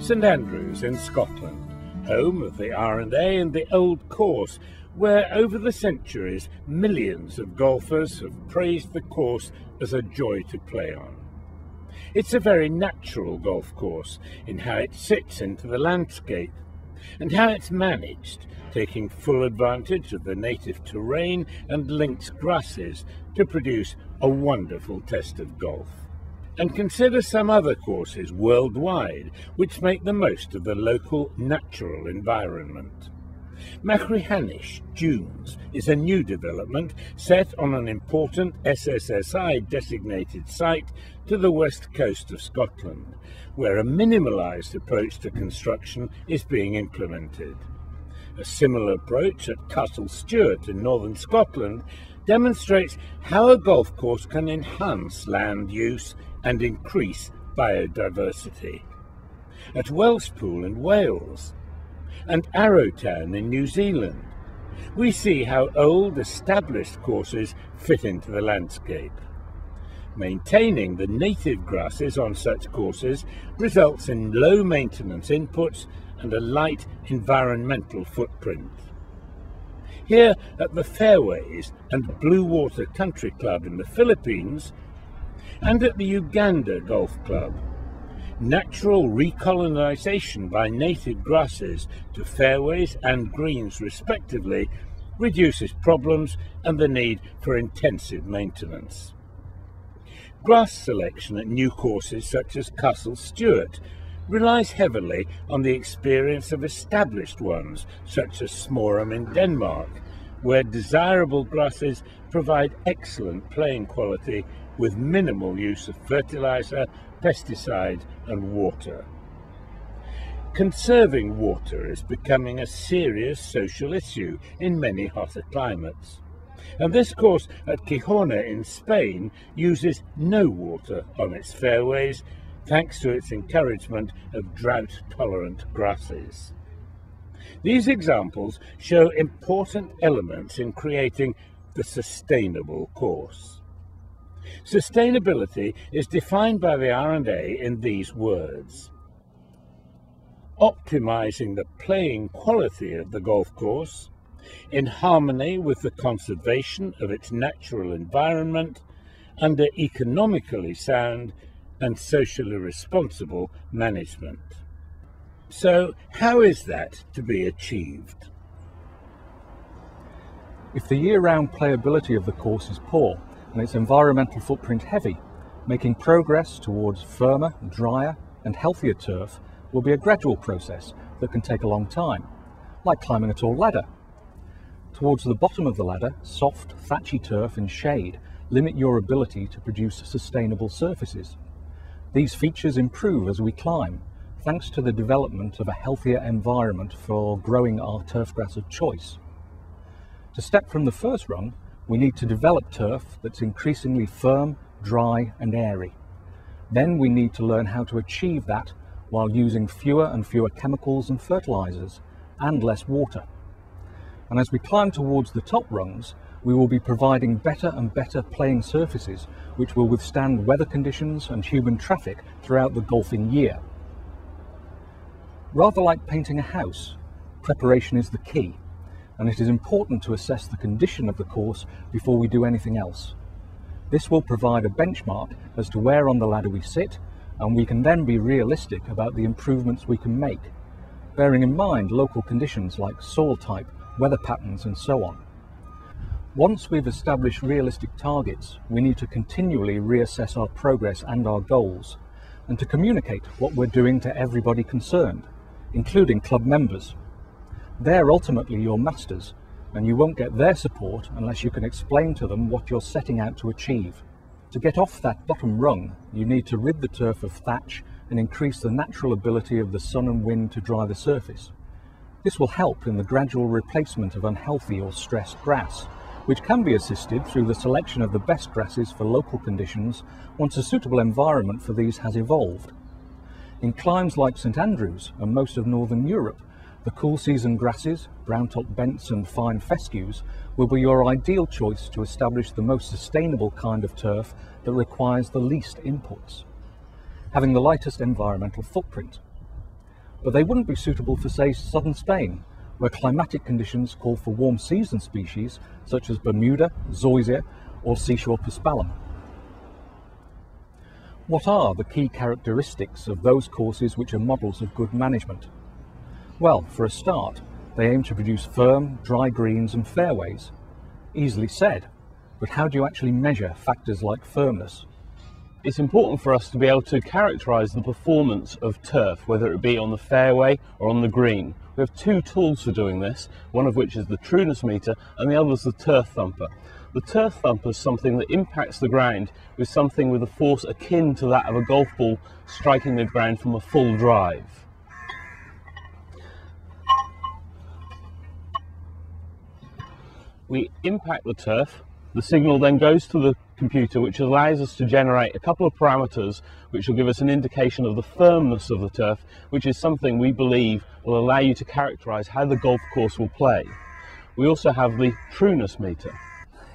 St Andrews in Scotland, home of the R&A and the Old Course, where over the centuries millions of golfers have praised the course as a joy to play on. It's a very natural golf course in how it sits into the landscape and how it's managed, taking full advantage of the native terrain and links grasses to produce a wonderful test of golf. And consider some other courses worldwide which make the most of the local natural environment. Machrihanish Dunes is a new development set on an important SSSI designated site to the west coast of Scotland, where a minimalised approach to construction is being implemented. A similar approach at Castle Stewart in northern Scotland demonstrates how a golf course can enhance land use and increase biodiversity. At Wellspool in Wales and Arrowtown in New Zealand, we see how old established courses fit into the landscape. Maintaining the native grasses on such courses results in low maintenance inputs and a light environmental footprint. Here at the Fairways and Blue Water Country Club in the Philippines, and at the Uganda Golf Club, natural recolonisation by native grasses to fairways and greens respectively reduces problems and the need for intensive maintenance. Grass selection at new courses such as Castle Stewart relies heavily on the experience of established ones such as Smorem in Denmark, where desirable grasses provide excellent playing quality with minimal use of fertiliser, pesticide and water. Conserving water is becoming a serious social issue in many hotter climates, and this course at Gijona in Spain uses no water on its fairways thanks to its encouragement of drought-tolerant grasses. These examples show important elements in creating the sustainable course. Sustainability is defined by the R&A in these words: optimizing the playing quality of the golf course in harmony with the conservation of its natural environment under economically sound and socially responsible management. So, how is that to be achieved? If the year-round playability of the course is poor and its environmental footprint heavy, making progress towards firmer, drier and healthier turf will be a gradual process that can take a long time, like climbing a tall ladder. Towards the bottom of the ladder, soft, thatchy turf and shade limit your ability to produce sustainable surfaces. These features improve as we climb, thanks to the development of a healthier environment for growing our turfgrass of choice. To step from the first rung, we need to develop turf that's increasingly firm, dry and airy. Then we need to learn how to achieve that while using fewer and fewer chemicals and fertilizers and less water. And as we climb towards the top rungs, we will be providing better and better playing surfaces which will withstand weather conditions and human traffic throughout the golfing year. Rather like painting a house, preparation is the key, and it is important to assess the condition of the course before we do anything else. This will provide a benchmark as to where on the ladder we sit, and we can then be realistic about the improvements we can make, bearing in mind local conditions like soil type, weather patterns and so on. Once we've established realistic targets, we need to continually reassess our progress and our goals, and to communicate what we're doing to everybody concerned, including club members. They're ultimately your masters, and you won't get their support unless you can explain to them what you're setting out to achieve. To get off that bottom rung, you need to rid the turf of thatch and increase the natural ability of the sun and wind to dry the surface. This will help in the gradual replacement of unhealthy or stressed grass, which can be assisted through the selection of the best grasses for local conditions once a suitable environment for these has evolved. In climes like St Andrews and most of Northern Europe, the cool season grasses, brown-top bents and fine fescues will be your ideal choice to establish the most sustainable kind of turf that requires the least inputs, having the lightest environmental footprint. but they wouldn't be suitable for, say, southern Spain, where climatic conditions call for warm season species such as Bermuda, Zoysia or Seashore paspalum. What are the key characteristics of those courses which are models of good management? Well, for a start, they aim to produce firm, dry greens and fairways. Easily said, but how do you actually measure factors like firmness? It's important for us to be able to characterise the performance of turf, whether it be on the fairway or on the green. We have two tools for doing this, one of which is the trueness meter and the other is the turf thumper. The turf thumper is something that impacts the ground with something with a force akin to that of a golf ball striking the ground from a full drive. We impact the turf, the signal then goes to the computer, which allows us to generate a couple of parameters which will give us an indication of the firmness of the turf, which is something we believe will allow you to characterise how the golf course will play. We also have the trueness meter.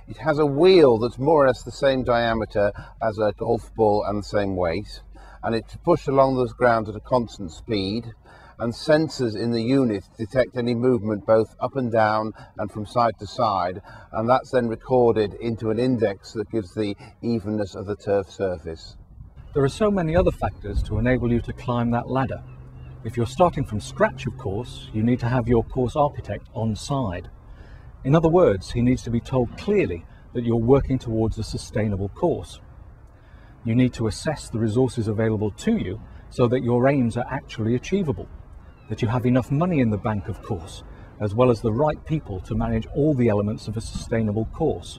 It has a wheel that's more or less the same diameter as a golf ball and the same weight, and it's pushed along the ground at a constant speed, and sensors in the unit detect any movement both up and down and from side to side, and that's then recorded into an index that gives the evenness of the turf surface. There are so many other factors to enable you to climb that ladder. If you're starting from scratch, of course, you need to have your course architect on side. In other words, he needs to be told clearly that you're working towards a sustainable course. You need to assess the resources available to you so that your aims are actually achievable, that you have enough money in the bank, of course, as well as the right people to manage all the elements of a sustainable course.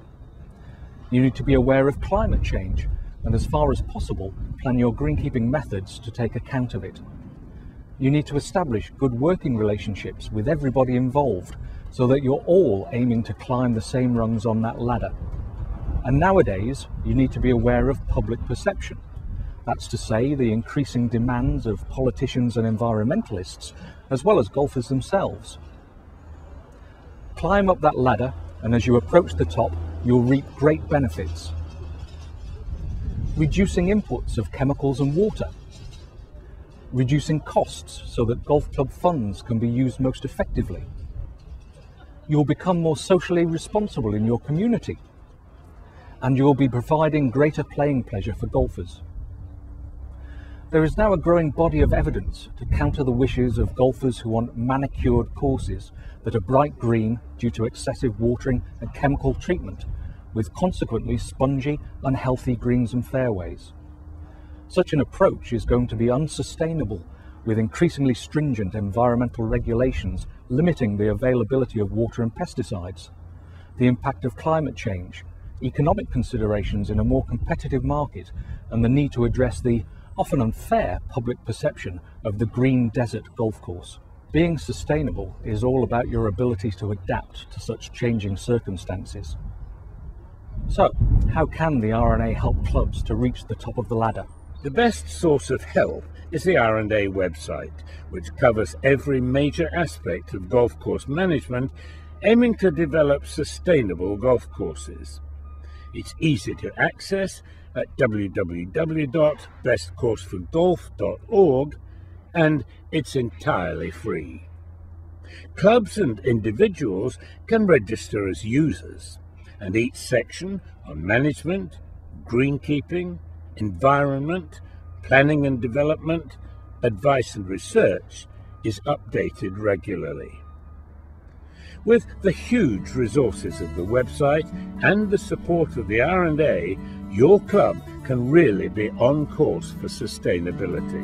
You need to be aware of climate change and, as far as possible, plan your greenkeeping methods to take account of it. You need to establish good working relationships with everybody involved so that you're all aiming to climb the same rungs on that ladder. And nowadays, you need to be aware of public perception. That's to say, the increasing demands of politicians and environmentalists, as well as golfers themselves. Climb up that ladder, and as you approach the top, you'll reap great benefits. Reducing inputs of chemicals and water. Reducing costs so that golf club funds can be used most effectively. You'll become more socially responsible in your community, and you'll be providing greater playing pleasure for golfers. There is now a growing body of evidence to counter the wishes of golfers who want manicured courses that are bright green due to excessive watering and chemical treatment, with consequently spongy, unhealthy greens and fairways. Such an approach is going to be unsustainable, with increasingly stringent environmental regulations limiting the availability of water and pesticides, the impact of climate change, economic considerations in a more competitive market, and the need to address the often unfair public perception of the green desert golf course. Being sustainable is all about your ability to adapt to such changing circumstances. So, how can the R&A help clubs to reach the top of the ladder? The best source of help is the R&A website, which covers every major aspect of golf course management, aiming to develop sustainable golf courses. It's easy to access at www.bestcourseforgolf.org, and it's entirely free. Clubs and individuals can register as users, and each section on management, greenkeeping, environment, planning and development, advice and research is updated regularly. With the huge resources of the website and the support of the R&A, your club can really be on course for sustainability.